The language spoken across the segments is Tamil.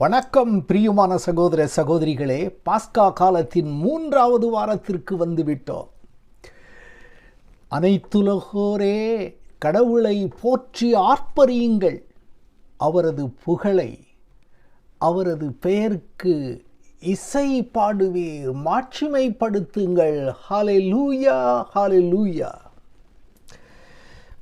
வணக்கம் பிரியமான சகோதர சகோதரிகளே, பாஸ்கா காலத்தின் 3வது வாரத்திற்கு வந்துவிட்டோம். அனைத்துலகோரே கடவுளை போற்றி ஆர்ப்பரியுங்கள், அவரது புகழை, அவரது பெயருக்கு இசை பாடுவீர், மாட்சிமைப்படுத்துங்கள். ஹல்லேலூயா, ஹல்லேலூயா.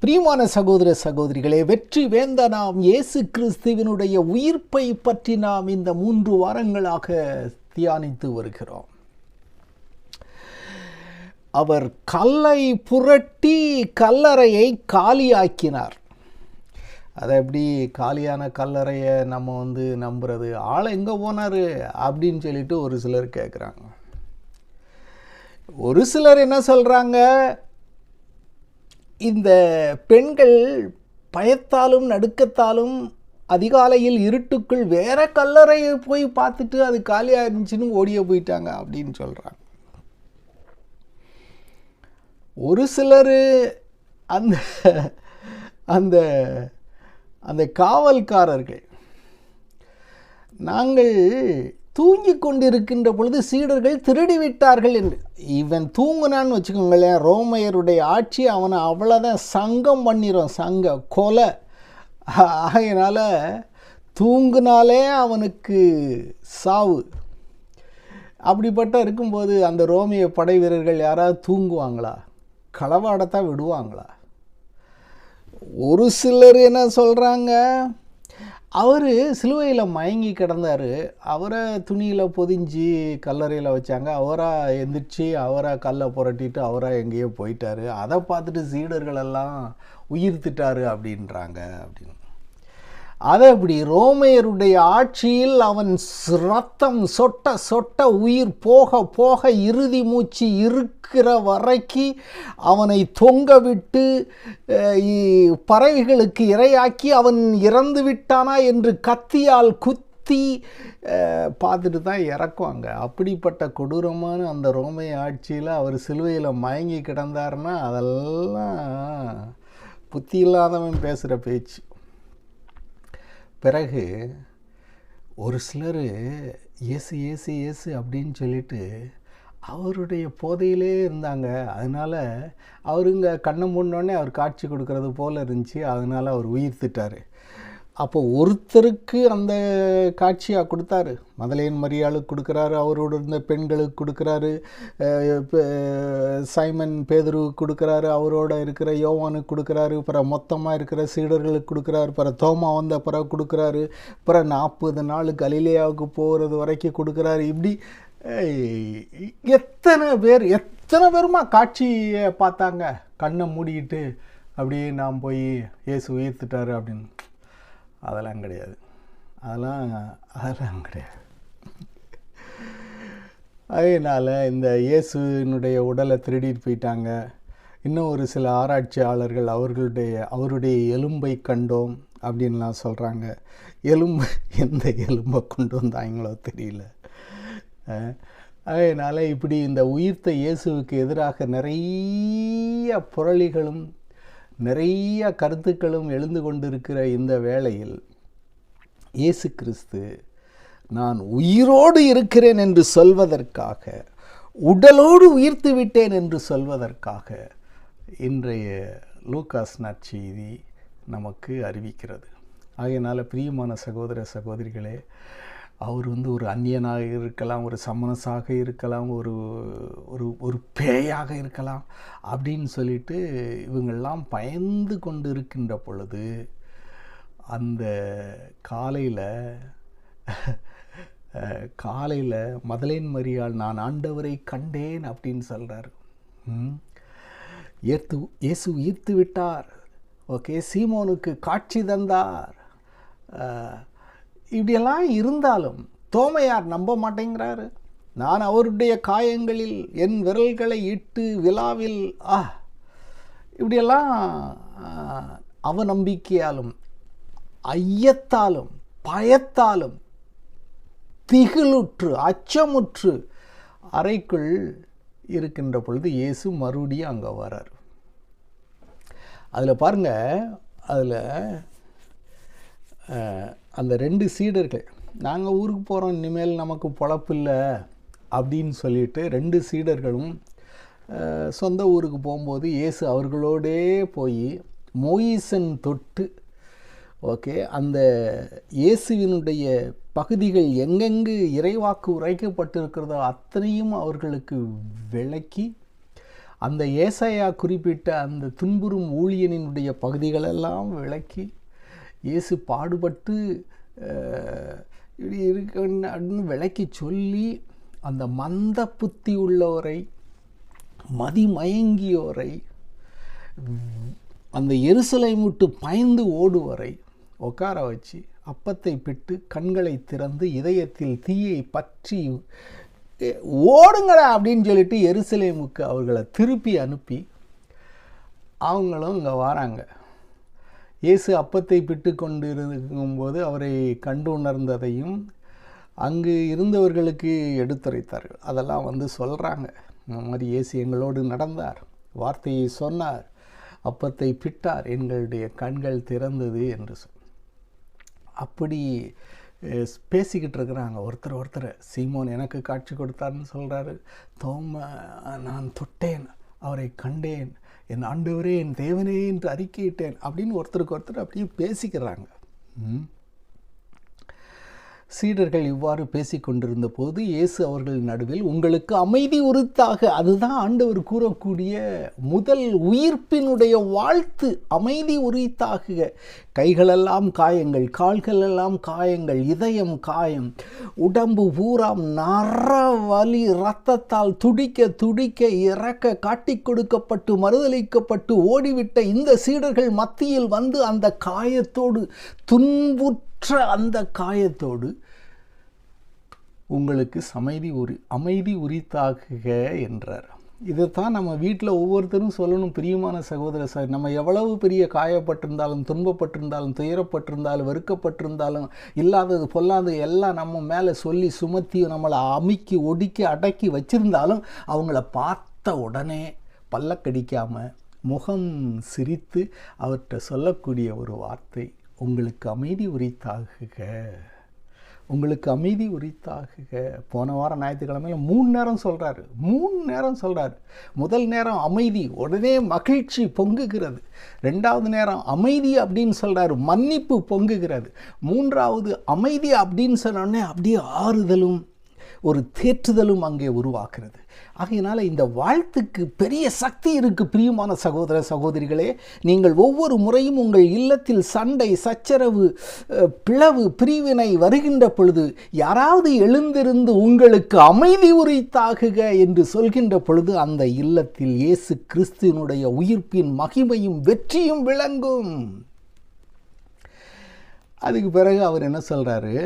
பிரியமான சகோதர சகோதரிகளே, வெற்றி வேந்த நாம் இயேசு கிறிஸ்துவினுடைய உயிர்ப்பை பற்றி நாம் இந்த 3 வாரங்களாக தியானித்து வருகிறோம். அவர் கல்லை புரட்டி கல்லறையை காலியாக்கினார். அதை எப்படி காலியான கல்லறையை நம்ம நம்புறது? ஆளை எங்கே போனார் அப்படின்னு சொல்லிட்டு ஒரு சிலர் கேட்குறாங்க. ஒரு சிலர் என்ன சொல்கிறாங்க, இந்த பெண்கள் பயத்தாலும் நடுக்கத்தாலும் அதிகாலையில் இருட்டுக்குள் வேற கல்லறையை போய் பார்த்துட்டு அது காலியாக இருந்துச்சுன்னு ஓடிய போயிட்டாங்க அப்படின்னு சொல்கிறாங்க. ஒரு சிலர் அந்த அந்த அந்த காவல்காரர்கள், நாங்கள் தூங்கி கொண்டிருக்கின்ற பொழுது சீடர்கள் திருடி விட்டார்கள் என்று. இவன் தூங்குனான்னு வச்சுக்கோங்களேன், ரோமையருடைய ஆட்சி அவனை அவ்வளோதான் சங்கம் பண்ணிடும், சங்க கொலை. ஆகையினால தூங்குனாலே அவனுக்கு சாவு. அப்படிப்பட்ட இருக்கும்போது அந்த ரோமிய படை வீரர்கள் யாராவது தூங்குவாங்களா? களவாடத்தான் விடுவாங்களா? ஒரு சிலர் என்ன சொல்கிறாங்க, அவர் சிலுவையில் மயங்கி கிடந்தார், அவரை துணியில் பொதிஞ்சு கல்லறையில் வச்சாங்க, அவராக எந்திரிச்சு அவராக கல்லை புரட்டிட்டு அவராக எங்கேயோ போயிட்டார், அதை பார்த்துட்டு சீடர்களெல்லாம் உயிர்த்திட்டார் அப்படின்றாங்க. அப்படின்னு அதை அப்படி ரோமையருடைய ஆட்சியில் அவன் ரத்தம் சொட்ட சொட்ட உயிர் போக போக இறுதி மூச்சு இருக்கிற வரைக்கு அவனை தொங்க விட்டு பறவைகளுக்கு இரையாக்கி அவன் இறந்து விட்டானா என்று கத்தியால் குத்தி பார்த்துட்டு தான் இறக்குவாங்க. அப்படிப்பட்ட கொடூரமான அந்த ரோமைய ஆட்சியில் அவர் சிலுவையில் மயங்கி கிடந்தார்னா அதெல்லாம் புத்தி இல்லாதவன் பேசுகிற பேச்சு. பிறகு ஒரு சிலர் இயேசு இயேசு இயேசு அப்படின்னு சொல்லிட்டு அவருடைய போதையிலே இருந்தாங்க. அதனால் அவருங்க கண்ணை மூடினோடனே அவர் காட்சி கொடுக்கறது போல் இருந்துச்சு, அதனால் அவர் உயிர்த்திட்டார். அப்போ ஒருத்தருக்கு அந்த காட்சியாக கொடுத்தாரு, மதலேன் மரியாளுக்கு கொடுக்குறாரு, அவரோடு இருந்த பெண்களுக்கு கொடுக்குறாரு, சைமன் பேதுருவுக்கு கொடுக்குறாரு, அவரோட இருக்கிற யோவானுக்கு கொடுக்குறாரு, பிறகு மொத்தமாக இருக்கிற சீடர்களுக்கு கொடுக்குறாரு, பிறகு தோமா வந்த பிறகு கொடுக்குறாரு, பிறகு 40 நாள் கலிலேயாவுக்கு போகிறது வரைக்கும் கொடுக்குறாரு. இப்படி எத்தனை பேருமா காட்சியை பார்த்தாங்க கண்ணை மூடிக்கிட்டு, அப்படியே நாம் போய் இயேசு உயிர்த்துட்டாரு அப்படின்னு. அதெல்லாம் கிடையாது, அதெல்லாம் கிடையாது. அதனால் இந்த இயேசுனுடைய உடலை திருடிட்டு போயிட்டாங்க. இன்னும் ஒரு சில ஆராய்ச்சியாளர்கள் அவருடைய எலும்பை கண்டோம் அப்படின்லாம் சொல்கிறாங்க. எந்த எலும்பை கொண்டு வந்தாங்களோ தெரியல. அதனால் இப்படி இந்த உயிர்த்த இயேசுவுக்கு எதிராக நிறைய புரளிகளும் நிறைய கருத்துக்களும் எழுந்து கொண்டிருக்கிற இந்த வேளையில் இயேசு கிறிஸ்து நான் உயிரோடு இருக்கிறேன் என்று சொல்வதற்காக, உடலோடு உயிர்த்து விட்டேன் என்று சொல்வதற்காக இன்றைய லூக்காஸ் நற்செய்தி நமக்கு அறிவிக்கிறது. ஆகையினால் பிரியமான சகோதர சகோதரிகளே, அவர் ஒரு அந்நியனாக இருக்கலாம், ஒரு சமணசாக இருக்கலாம், ஒரு பேயாக இருக்கலாம் அப்படின்னு சொல்லிட்டு இவங்கெல்லாம் பயந்து கொண்டு இருக்கின்ற பொழுது அந்த காலையில் மதலேன் மரியாள் நான் ஆண்டவரை கண்டேன் அப்படின்னு சொல்கிறார். இயேசு உயிர்த்து விட்டார், ஓகே, சீமோனுக்கு காட்சி தந்தார். இப்படியெல்லாம் இருந்தாலும் தோமையார் நம்ப மாட்டேங்கிறாரு. நான் அவருடைய காயங்களில் என் விரல்களை இட்டு விழாவில் இப்படியெல்லாம் அவநம்பிக்கையாலும் ஐயத்தாலும் பயத்தாலும் திகிலுற்று அச்சமுற்று அறைக்குள் இருக்கின்ற பொழுது இயேசு மறுபடியும் அங்கே வரார். அதில் பாருங்கள், அதில் அந்த 2 சீடர்கள் நாங்கள் ஊருக்கு போகிறோம், இனிமேல் நமக்கு பொழப்பில்லை அப்படின்னு சொல்லிட்டு 2 சீடர்களும் சொந்த ஊருக்கு போகும்போது இயேசு அவர்களோடே போய் மோயிசன் தொட்டு அந்த இயேசுவினுடைய பகுதிகள் எங்கெங்கு இறைவாக்கு உரைக்கப்பட்டிருக்கிறதோ அத்தனையும் அவர்களுக்கு விளக்கி, அந்த ஏசாயா குறிப்பிட்ட அந்த துன்புறும் ஊழியனினுடைய பகுதிகளெல்லாம் விளக்கி, இயேசு பாடுபட்டு இப்படி இருக்குன்னு விளக்கி சொல்லி, அந்த மந்த புத்தி உள்ளவரை, மதிமயங்கியோரை, அந்த எருசலேம் விட்டு பயந்து ஓடுவரை உட்கார வச்சு அப்பத்தை பிட்டு கண்களை திறந்து இதயத்தில் தீயை பற்றி ஓடுங்கடா அப்படின்னு சொல்லிட்டு எருசலேமுக்கு அவர்களை திருப்பி அனுப்பி அவங்களும் இங்கே வராங்க. இயேசு அப்பத்தை பிட்டு கொண்டு இருக்கும்போது அவரை கண்டு உணர்ந்ததையும் அங்கு இருந்தவர்களுக்கு எடுத்துரைத்தார்கள். அதெல்லாம் சொல்கிறாங்க. இந்த மாதிரி இயேசு எங்களோடு நடந்தார், வார்த்தையை சொன்னார், அப்பத்தை பிட்டார், எங்களுடைய கண்கள் திறந்தது என்று அப்படி பேசிக்கிட்டு இருக்கிறாங்க ஒருத்தர். சீமோன் எனக்கு காட்சி கொடுத்தார்னு சொல்கிறாரு. தோமா நான் தொட்டேன், அவரை கண்டேன், என் ஆண்டவரே என் தேவனே என்று அறிக்கையிட்டேன் அப்படின்னு ஒருத்தருக்கு ஒருத்தர் அப்படியே பேசிக்கிறாங்க. சீடர்கள் இவ்வாறு பேசிக்கொண்டிருந்த போது இயேசு அவர்கள் நடுவில், உங்களுக்கு அமைதி உரித்தாக, அதுதான் ஆண்டவர் கூறக்கூடிய முதல் உயிர்ப்பினுடைய வாழ்த்து, அமைதி உரித்தாக. கைகளெல்லாம் காயங்கள், கால்களெல்லாம் காயங்கள், இதயம் காயம், உடம்பு பூராம் நரவலி, இரத்தத்தால் துடிக்க துடிக்க இறக்க காட்டி கொடுக்கப்பட்டு மறுதளிக்கப்பட்டு ஓடிவிட்ட இந்த சீடர்கள் மத்தியில் அந்த காயத்தோடு, துன்புற்ற அந்த காயத்தோடு உங்களுக்கு அமைதி உரித்தாகுக என்றார். இதைத்தான் நம்ம வீட்டில் ஒவ்வொருத்தரும் சொல்லணும். பிரியமான சகோதர நம்ம எவ்வளவு பெரிய காயப்பட்டிருந்தாலும், துன்பப்பட்டிருந்தாலும், துயரப்பட்டிருந்தாலும், வெறுக்கப்பட்டிருந்தாலும், இல்லாதது பொல்லாதது எல்லாம் நம்ம மேலே சொல்லி சுமத்தி நம்மளை அமுக்கி ஒடுக்கி அடக்கி வச்சிருந்தாலும், அவங்கள பார்த்த உடனே பல்லக்கடிக்காமல் முகம் சிரித்து அவர்கிட்ட சொல்லக்கூடிய ஒரு வார்த்தை, உங்களுக்கு அமைதி உரித்தாகுக, உங்களுக்கு அமைதி உரித்தாகுக. போன வாரம் ஞாயிற்றுக்கிழமையில் 3 நேரம் சொல்கிறாரு. முதல் நேரம் அமைதி, உடனே மகிழ்ச்சி பொங்குகிறது. 2வது நேரம் அமைதி அப்படின்னு சொல்கிறாரு, மன்னிப்பு பொங்குகிறது. 3வது அமைதி அப்படின்னு சொன்னோடனே அப்படியே ஆறுதலும் ஒரு தேற்றுதலும் அங்கே உருவாக்குறது. ஆகையினால இந்த வாழ்த்துக்கு பெரிய சக்தி இருக்குது. பிரியமான சகோதர சகோதரிகளே, நீங்கள் ஒவ்வொரு முறையும் உங்கள் இல்லத்தில் சண்டை, சச்சரவு, பிளவு, பிரிவினை வருகின்ற பொழுது, யாராவது எழுந்திருந்து உங்களுக்கு அமைதி உரித்தாகுக என்று சொல்கின்ற பொழுது, அந்த இல்லத்தில் இயேசு கிறிஸ்துவினுடைய உயிர்ப்பின் மகிமையும் வெற்றியும் விளங்கும். அதுக்கு பிறகு அவர் என்ன சொல்கிறாரு?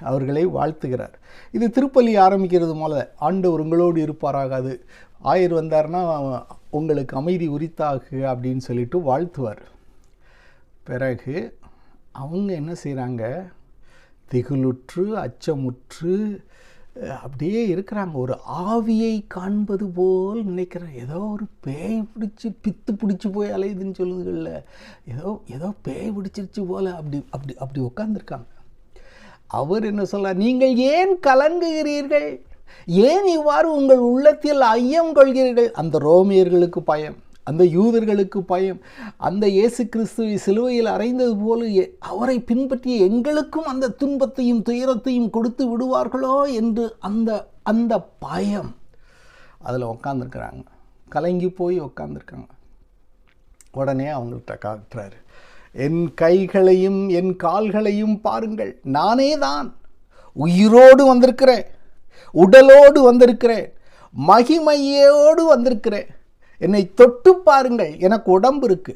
அவர்களை வாழ்த்துகிறார். இது திருப்பலி ஆரம்பிக்கிறது போல, ஆண்டவர் உங்களோடு இருப்பாராகாது, ஆயர் வந்தார்னா உங்களுக்கு அமைதி உரித்தாகு அப்படின்னு சொல்லிட்டு வாழ்த்துவார். பிறகு அவங்க என்ன செய்கிறாங்க? திகிலுற்று அச்சமுற்று அப்படியே இருக்கிறாங்க. ஒரு ஆவியை காண்பது போல் நினைக்கிறேன். ஏதோ ஒரு பேய் பிடிச்சி பித்து பிடிச்சி போய் அலையுதுன்னு சொல்லுதுகள்ல, ஏதோ பேய் பிடிச்சிருச்சு போல் அப்படி உட்காந்துருக்காங்க. அவர் என்ன சொல்றார்? நீங்கள் ஏன் கலங்குகிறீர்கள்? ஏன் இவ்வாறு உங்கள் உள்ளத்தில் ஐயம் கொள்கிறீர்கள்? அந்த ரோமியர்களுக்கு பயம், அந்த யூதர்களுக்கு பயம், அந்த இயேசு கிறிஸ்துவை சிலுவையில் அறைந்தது போல அவரை பின்பற்றி எங்களுக்கும் அந்த துன்பத்தையும் துயரத்தையும் கொடுத்து விடுவார்களோ என்று அந்த பயம் அதில் உட்காந்துருக்குறாங்க. கலங்கி போய் உட்காந்துருக்காங்க. உடனே அவங்கள்ட்ட காட்டுறாரு, என் கைகளையும் என் கால்களையும் பாருங்கள், நானே தான் உயிரோடு வந்திருக்கிறேன், உடலோடு வந்திருக்கிறேன், மகிமையோடு வந்திருக்கிறேன். என்னை தொட்டு பாருங்கள், எனக்கு உடம்பு இருக்கு.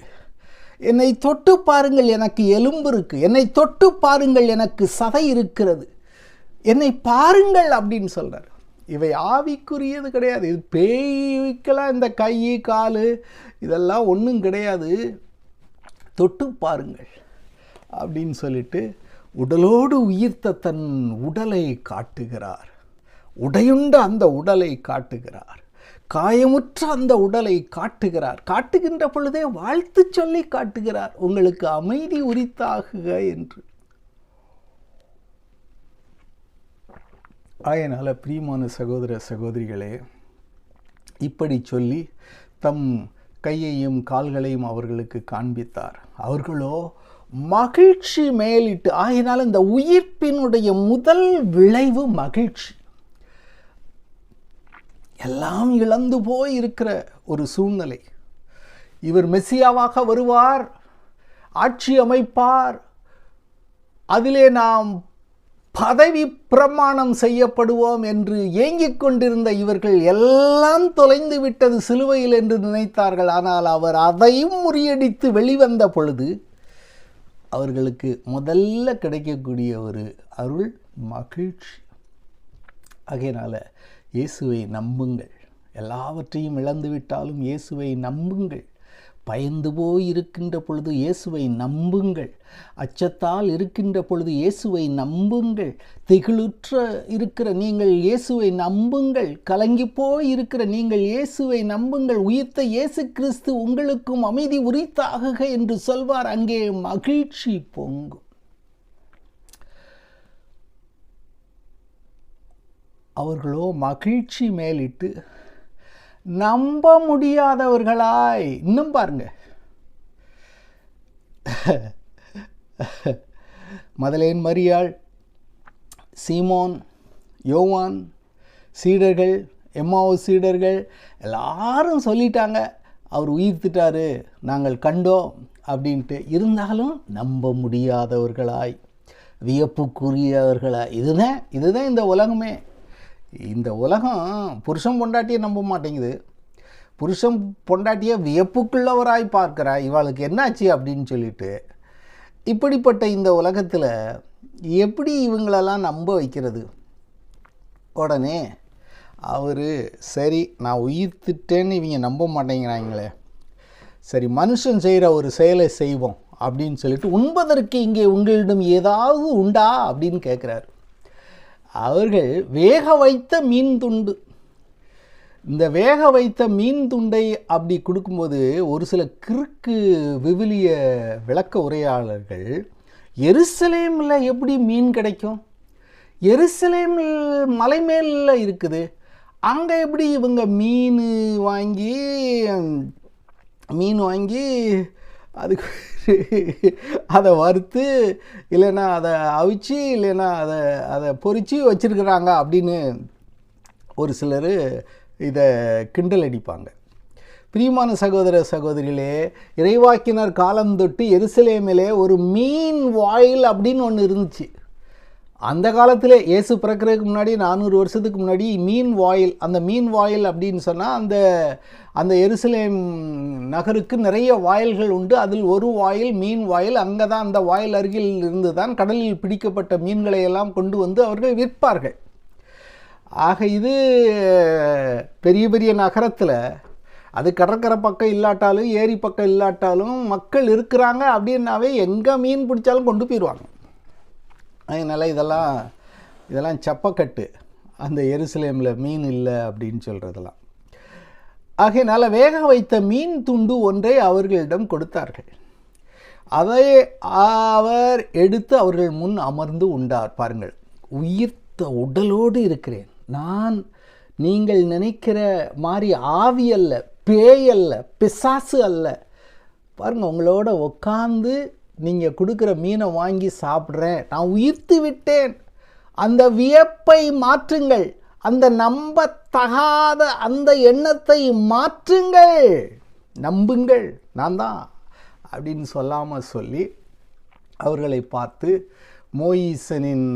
என்னை தொட்டு பாருங்கள், எனக்கு எலும்பு இருக்கு. என்னை தொட்டு பாருங்கள், எனக்கு சதை இருக்கிறது. என்னை பாருங்கள் அப்படின்னு சொல்றார். இவை ஆவிக்குரியது கிடையாது. இது பேய்க்கெல்லாம் இந்த கை கால் இதெல்லாம் ஒன்றும் கிடையாது. தொட்டு பாருங்கள் அப்படின்னு சொல்லிட்டு உடலோடு உயிர்த்த தன் உடலை காட்டுகிறார். உடையுண்ட அந்த உடலை காட்டுகிறார். காயமுற்ற அந்த உடலை காட்டுகிறார். காட்டுகின்ற பொழுதே வாழ்த்து சொல்லி காட்டுகிறார், உங்களுக்கு அமைதி உரித்தாகுக என்று. அதனால் பிரியமான சகோதர சகோதரிகளே, இப்படி சொல்லி தம் கையையும் கால்களையும் அவர்களுக்கு காண்பித்தார். அவர்களோ மகிழ்ச்சி மேலிட்டு, ஆகினால இந்த உயிர்ப்பினுடைய முதல் விளைவு மகிழ்ச்சி. எல்லாம் இழந்து போய் இருக்கிற ஒரு சூழ்நிலை. இவர் மெசியாவாக வருவார், ஆட்சி அமைப்பார், அதிலே நாம் பதவி பிரமாணம் செய்யப்படுவோம் என்று ஏங்கிக் கொண்டிருந்த இவர்கள் எல்லாம் தொலைந்து விட்டது சிலுவையில் என்று நினைத்தார்கள். ஆனால் அவர் அதையும் முறியடித்து வெளிவந்த பொழுது அவர்களுக்கு முதல்ல கிடைக்கக்கூடிய ஒரு அருள் மகிழ்ச்சி. ஆகையினால இயேசுவை நம்புங்கள். எல்லாவற்றையும் இழந்துவிட்டாலும் இயேசுவை நம்புங்கள். பயந்து போய் இருக்கின்ற பொழுது இயேசுவை நம்புங்கள். அச்சத்தால் இருக்கின்ற பொழுது இயேசுவை நம்புங்கள். திகிலுற்ற இருக்கிற நீங்கள் இயேசுவை நம்புங்கள். கலங்கி போய் இருக்கிற நீங்கள் இயேசுவை நம்புங்கள். உயிர்த்த இயேசு கிறிஸ்து உங்களுக்கும் அமைதி உரித்தாகுக என்று சொல்வார். அங்கே மகிழ்ச்சி பொங்கும். அவர்களோ மகிழ்ச்சி மேலிட்டு நம்ப முடியாதவர்களாய், இன்னும் பாருங்க, மதலேன் மரியாள், சீமோன், யோவான், சீடர்கள், எம்மாவு சீடர்கள் எல்லாரும் சொல்லிட்டாங்க அவர் உயிர்த்துட்டாரு, நாங்கள் கண்டோம் அப்படின்ட்டு. இருந்தாலும் நம்ப முடியாதவர்களாய், வியப்புக்குரியவர்களாய். இதுதான் இந்த உலகமே. இந்த உலகம் புருஷன் பொண்டாட்டியை நம்ப மாட்டேங்குது. புருஷன் பொண்டாட்டியை வியப்புக்குள்ளவராய் பார்க்கிறா, இவளுக்கு என்னாச்சு அப்படின்னு சொல்லிட்டு. இப்படிப்பட்ட இந்த உலகத்தில் எப்படி இவங்களெல்லாம் நம்ப வைக்கிறது? உடனே அவர் சரி நான் உயிர்த்துட்டேன்னு இவங்க நம்ப மாட்டேங்கிறாங்களே, சரி மனுஷன் செய்கிற ஒரு செயலை செய்வோம் அப்படின்னு சொல்லிட்டு, உண்பதற்கு இங்கே உங்களிடம் ஏதாவது உண்டா அப்படின்னு கேட்குறாரு. அவர்கள் வேக வைத்த மீன் துண்டு, இந்த வேக வைத்த மீன் துண்டை அப்படி கொடுக்கும்போது ஒரு சில கிறுக்கு விவிலிய விளக்க உரையாளர்கள், எருசலேமில் எப்படி மீன் கிடைக்கும், எருசலேமில் மலை மேலில் இருக்குது, அங்கே எப்படி இவங்க மீன் வாங்கி அதுக்கு அதை வறுத்து இல்லைன்னா அதை அவிச்சு இல்லைன்னா அதை பொரித்து வச்சுருக்குறாங்க அப்படின்னு ஒரு சிலர் இதை கிண்டல் அடிப்பாங்க. பிரியமான சகோதர சகோதரிகளே, இறைவாக்கினர் காலம் தொட்டு எருசலேமிலே ஒரு மீன் வாயில் அப்படின்னு ஒன்று இருந்துச்சு. அந்த காலத்தில் இயேசு பிறக்கிறதுக்கு முன்னாடி 400 வருஷத்துக்கு முன்னாடி மீன் வாயில், அந்த மீன் வாயில் அப்படின்னு சொன்னால் அந்த எருசலேம் நகருக்கு நிறைய வாயில்கள் உண்டு. அதில் ஒரு வாயில் மீன் வாயில். அங்கே தான் அந்த வாயில் அருகில் இருந்து தான் கடலில் பிடிக்கப்பட்ட மீன்களை எல்லாம் கொண்டு வந்து அவர்கள் விற்பார்கள். ஆக இது பெரிய பெரிய நகரத்தில், அது கடற்கரை பக்கம் இல்லாட்டாலும் ஏரி பக்கம் இல்லாட்டாலும் மக்கள் இருக்கிறாங்க அப்படின்னாவே எங்கே மீன் பிடிச்சாலும் கொண்டு போயிடுவாங்க. அதனால் இதெல்லாம் சப்பக்கட்டு, அந்த எருசலேமில் மீன் இல்லை அப்படின்னு சொல்கிறதெல்லாம். ஆகையினால் வேக வைத்த மீன் துண்டு ஒன்றை அவர்களிடம் கொடுத்தார்கள். அதை அவர் எடுத்து அவர்கள் முன் அமர்ந்து உண்டார். பாருங்கள், உயிர்த்த உடலோடு இருக்கிறேன் நான், நீங்கள் நினைக்கிற மாதிரி ஆவி அல்ல, பேய் அல்ல, பிசாசு அல்ல. பாருங்கள், உங்களோட உட்காந்து நீங்கள் கொடுக்குற மீனை வாங்கி சாப்பிட்றேன், நான் உயிர்த்து விட்டேன். அந்த வியப்பை மாற்றுங்கள், அந்த நம்பத்தகாத அந்த எண்ணத்தை மாற்றுங்கள், நம்புங்கள் நான் தான் அப்படின்னு சொல்லாமல் சொல்லி அவர்களை பார்த்து, மோயிசனின்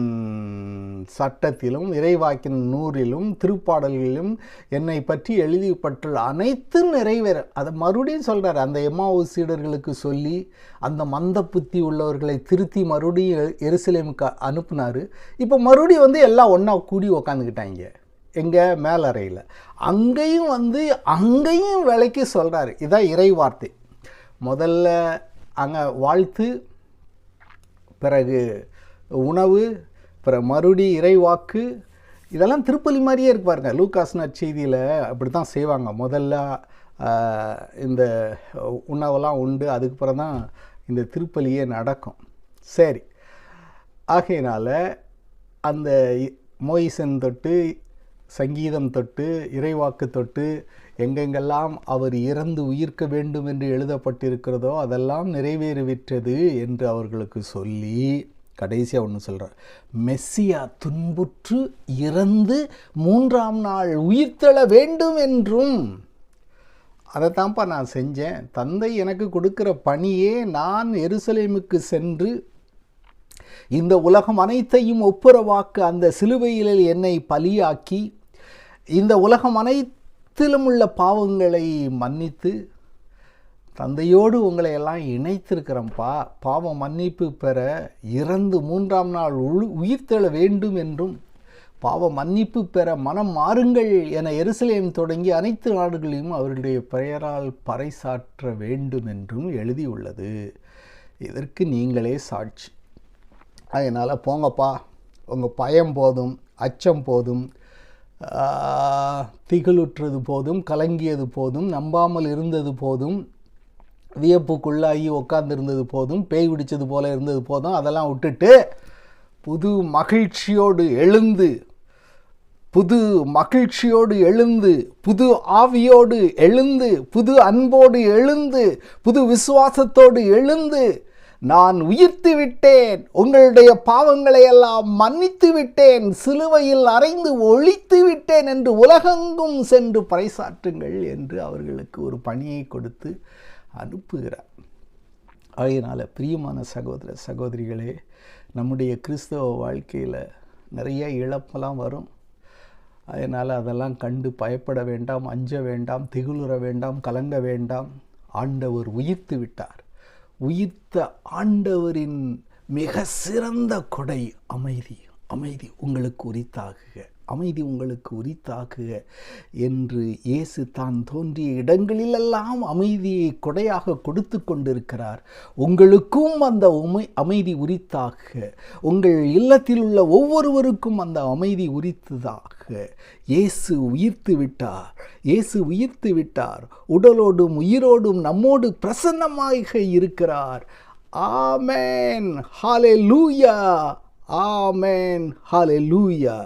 சட்டத்திலும் இறைவாக்கின் நூறிலும் திருப்பாடல்களிலும் என்னை பற்றி எழுதிப்பட்டுள்ள அனைத்து நிறைவேற, அதை மறுபடியும் சொல்கிறார். அந்த எம்மாவு சீடர்களுக்கு சொல்லி அந்த மந்த புத்தி உள்ளவர்களை திருத்தி மறுபடியும் எருசலேமுக்கு அனுப்புனார். இப்போ மறுபடியும் எல்லாம் ஒன்றா கூடி உக்காந்துக்கிட்டாங்க. எங்கள் மேலறையில் அங்கேயும் விலைக்கு சொல்கிறாரு. இதான் இறை வார்த்தை. முதல்ல அங்கே வாழ்த்து, பிறகு உணவு, பிறகு மறுபடி இறைவாக்கு. இதெல்லாம் திருப்பலி மாதிரியே இருக்கு பாருங்க. லூக்காஸ் நற்செய்தியில் அப்படி தான் செய்வாங்க. முதல்ல இந்த உணவெல்லாம் உண்டு, அதுக்கப்புறம் தான் இந்த திருப்பலியே நடக்கும். சரி, ஆகையினால் அந்த மோயிசன் தொட்டு சங்கீதம் தொட்டு இறைவாக்கு தொட்டு எங்கெங்கெல்லாம் அவர் இறந்து உயிர்க்க வேண்டும் என்று எழுதப்பட்டிருக்கிறதோ அதெல்லாம் நிறைவேறிவிட்டது என்று அவர்களுக்கு சொல்லி கடைசியாக ஒன்று சொல்கிறார், மெஸ்ஸியா துன்புற்று இறந்து 3ஆம் நாள் உயிர்த்தெழ வேண்டும் என்றும். அதைத்தான்ப்பா நான் செஞ்சேன். தந்தை எனக்கு கொடுக்கிற பணியே நான் எருசலேமுக்கு சென்று இந்த உலகம் அனைத்தையும் ஒப்புரவாக்க அந்த சிலுவையில் என்னை பலியாக்கி இந்த உலகம் அனைத்திலும் உள்ள பாவங்களை மன்னித்து தந்தையோடு உங்களை எல்லாம் இணைத்திருக்கிறோம்ப்பா. பாவ மன்னிப்பு பெற இறந்து 3ஆம் நாள் உயிர்த்தெழ வேண்டும் என்றும் பாவ மன்னிப்பு பெற மனம் மாறுங்கள் என எருசலேம் தொடங்கி அனைத்து நாடுகளையும் அவர்களுடைய பெயரால் பறைசாற்ற வேண்டும் என்றும் எழுதியுள்ளது. இதற்கு நீங்களே சாட்சி. அதனால் போங்கப்பா, உங்கள் பயம் போதும், அச்சம் போதும், திகிலுற்றது போதும், கலங்கியது போதும், நம்பாமல் இருந்தது போதும், வியப்புக்குள்ளாகி உட்கார்ந்துருந்தது போதும், பேய் பிடிச்சது போல் இருந்தது போதும், அதெல்லாம் விட்டுட்டு புது மகிழ்ச்சியோடு எழுந்து புது ஆவியோடு எழுந்து புது அன்போடு எழுந்து புது விசுவாசத்தோடு எழுந்து நான் உயிர்த்து விட்டேன், உங்களுடைய பாவங்களை எல்லாம் மன்னித்து விட்டேன், சிலுவையில் அறைந்து ஒழித்து விட்டேன் என்று உலகெங்கும் சென்று பறைசாற்றுங்கள் என்று அவர்களுக்கு ஒரு பணியை கொடுத்து அனுப்புகிறார். அதனால் பிரியமான சகோதர சகோதரிகளே, நம்முடைய கிறிஸ்தவ வாழ்க்கையில் நிறைய இழப்பெல்லாம் வரும். அதனால் அதெல்லாம் கண்டு பயப்பட வேண்டாம், அஞ்ச வேண்டாம், திகிலுற வேண்டாம், கலங்க வேண்டாம். ஆண்டவர் உயிர்த்து விட்டார். உயிர்த்த ஆண்டவரின் மிக சிறந்த கொடை அமைதி. அமைதி உங்களுக்கு உரித்தாகுக, அமைதி உங்களுக்கு உரித்தாகுக என்று இயேசு தான் தோன்றிய இடங்களிலெல்லாம் அமைதியை கொடையாக கொடுத்து கொண்டிருக்கிறார். உங்களுக்கும் அந்த அமைதி உரித்தாகுக. உங்கள் இல்லத்தில் உள்ள ஒவ்வொருவருக்கும் அந்த அமைதி உரித்ததாக. இயேசு உயிர்த்து விட்டார். இயேசு உயிர்த்து விட்டார். உடலோடும் உயிரோடும் நம்மோடு பிரசன்னமாக இருக்கிறார். ஆமென், ஹல்லேலூயா. ஆமென், ஹல்லேலூயா.